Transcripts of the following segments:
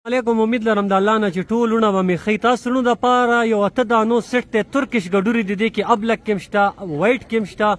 علیکم. امید لرم د الله نه چې ټول ونه به مې ښي. تاسو لونو دپاره یو 8 دانو سیټ دی. ترکش ګډورې د دې کې ابلک کې شته، وایټ کې شته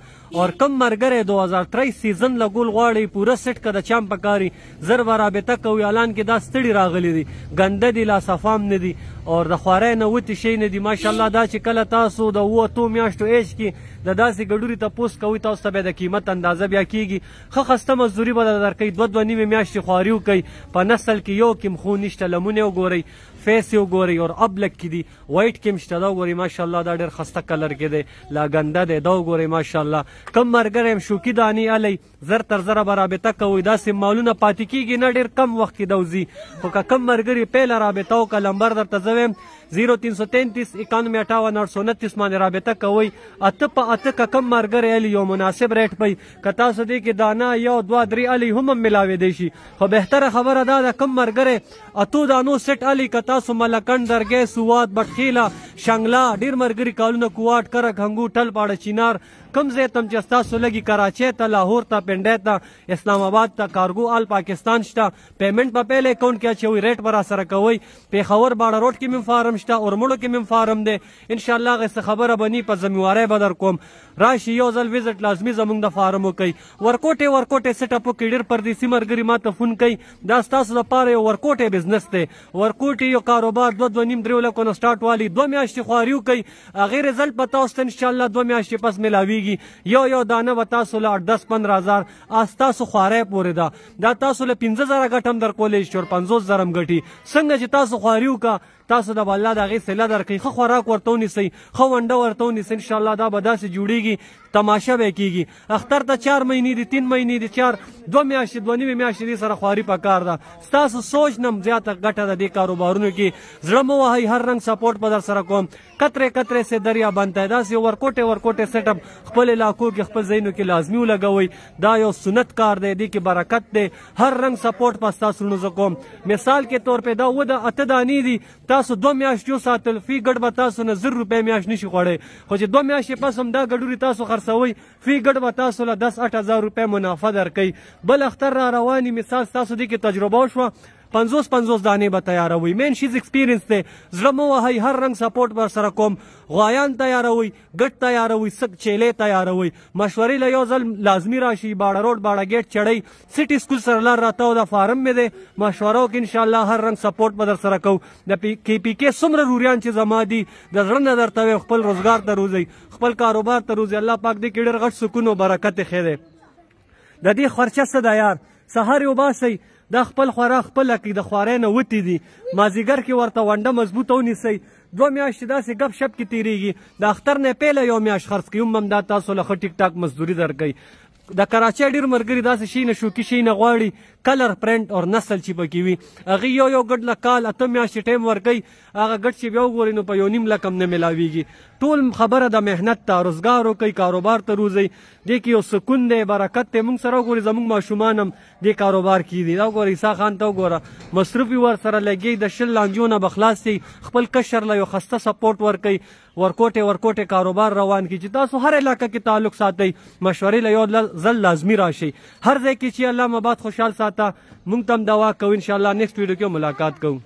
اور کم ملګری 2023 سیزن لګول غواړي پوره سیټ که د چام پکاري زر به رابطه کوي. اعلان کې دا ستړي راغلي دي، ګنده دي، لا صفام نه دي اور د خوارۍ نه وتې شی نه دي. ماشاءالله دا چې کله تاسو د 7 میاشتو ایج کې د داسې ګډوري تپوس کوئ تاسو ته بیا د قیمت اندازه بیا کیږي. ښه خسته مزدوري به درکوي. 2 نیمې میاشتې خواري وکوئ. په نسل کې یو کم خو نشته. لمونې وګورئ، فیس یې وګورئ اور ابلک کې دي، وایټ کې هم شته. دا وګورئ ماشاءالله دا ډېر خسته کلر کې دی، لا ګنده دی. دا وګورئ ماشاءالله. کم ملګری هم شوکي دانې الی زر تر زره به رابطه کوئ. داسې مالونه پاتې کېږي نه، ډېر کم وخت کې دوځي. خو که کم ملګري پیله رابطه وکړه لمبر درته زه وایم 0333 91 58 829 باندې رابطه کوئ. 8 په 8 که کم ملګری الی یو مناسب ریټ پی. که تاسو دې کې دانه 1 2 3 الی هم میلاویدی شي. خو بهتره خبره دا ده کم ملګری 8 دانو سیټ الی که تاسو ملکند درګی سوات بټخیله شنګلا ډېر ملګري کالونه کوواټ کرک هنګو ټل پاړه چینار کم ځای تم چې ستاسو لګي کراچۍ ته لاهور ته پنډۍ ته اسلام آباد ته کارګو آل پاکستان شته. پیمنټ په پیل اکاونټ کې اچوئ، ریټ به راسره کوئ. پیښور باړه روډ کې مې فارم شته، اورمړو کې مې فارم دی. انشاءالله هغې څه خبره به ني، په ذمهوارۍ به در کوم. راشي یو ځل وزټ لازمي زموږ د فارم وکئ. ورکوټې سیټ اپ وکړئ. ډېر پردیسي ملګري ما ته فون کوي. دا ستاسو دپاره یو ورکوټې بزنس دی. ورکوټې یو کاروبار 2 نیم 3 لکو نه سټارټ والي 2 میاشتې خواري وکئ. هغې رزلټ به تاسو ته انشاءالله 2 میاشتې پس میلاویږي. یو دانه به تاسو له 10-15 هزار ستاسو خوارۍ پورې ده. دا تاسو له 15,000 ګټه هم درکولی شي او 50,000 هم ګټي. څنګه چې تاسو خواري وکړه تاسو د الله د هغې صله درکوي. ښه خوراک ورته ونیسئ، ښه ونډه ورته ونیسئ. انشاءالله دا به داسې جوړیږي تماشه به کیږي. اختر ته 4 مهینې دي، 3 مهینې دي، 2 میاشتې 2 نیمې میاشتې دې سره خواري پکار ده. ستاسو سوچ نه زیاته ګټه ده دې کاروبارونو کې. زړه مه وهئ، هر رنګ سپورټ به در سره کوم. قطرې سے دریا بنتا ہے. داسې یو ورکوټې سیټ اپ خپل علاقو کې خپل ځایونو کې لازمي ولګوئ. دا یو سنت کار دی، دې کې برکت دی. هر رنګ سپورټ به ستاسو لونو زه کوم. مثال کې طور په دا 8 دانې دي، تاسو 2 میاشتې وساتل، فی ګډ به تاسو نه 1000 روپۍ میاشت نشي خوړی. خو چې 2 میاشتې پس هم دا ګډوري تاسو خرڅوئ فی ګډ به تاسو له 10-8 روپۍ منافع درکوي. بل اختر را رواني مثال ستاسو دې کې تجربه وشوه 50 دانې به تیاروئ. مین شیز ایکسپیرینس دی. زړه مه وهئ، هر رنګ سپورټ به سره کوم. غوایان تیاروئ، ګټ تیاروئ، سک چیلې تیاروئ. مشورې له یو ځل لازمي راشي. باړه روډ باړه ګیټ چړئ، سټي سکول سره لار راته او دا فارم مې دی. مشوره وکړئ، انشاءالله هر رنګ سپورټ به در سره کوو. د KPK څومره روریان چې زما دي د زړه نه درته وایم خپل روزګار ته روزئ، خپل کاروبار ته روزئ. الله پاک دې کې ډېر غټ سکون او برکت یې ښی دی. د دې خرچه څه ده یار؟ سهار یې وباسئ، دا خپل خوراک خپله کړي. د خوارۍ نه وتې دي. مازدیګر کې ورته ونډه مضبوطه ونیسئ. 2 میاشتې داسې ګپ شپ کې تېرېږي. د اختر نه پیله 1 میاشت خرڅ کوي هم دا تاسو له ښه ټیک ټاک مزدوري درکوي. د کراچۍ ډېر ملګري داسې شي نه شوکي شي نه غواړي. کلر پرنټ اور نسل چې پکې وي هغې یو ګډ له کال 8 میاشتې ټایم ورکوي. هغه ګډ چې بیا وګورئ نو په 1 نیم لک هم نه میلاویږي. ټول خبره د محنت ته، روزګار وکئ، کاروبار ته روزئ. دې کې یو سکون دی، برکت دی. موږ سره وګورئ زموږ ماشومان هم دې کاروبار کې دي. دا وګورئ عیسی خان ته وګوره، مصروف یې ورسره لګي. د 20 لانجو نه به خلاص شي. خپل کشر له یو خسته سپورټ ورکوي. ورکوټې کاروبار روان کړي. چې تاسو هر علاقه کې تعلق ساتئ، مشورې له یو ځل لازمي راشئ. هر ځای کې چې الله مباد خوشحال ساته. موږ ته هم دعا کوو. انشاءالله نیکسټ ویډیو کې ملاقات کوو.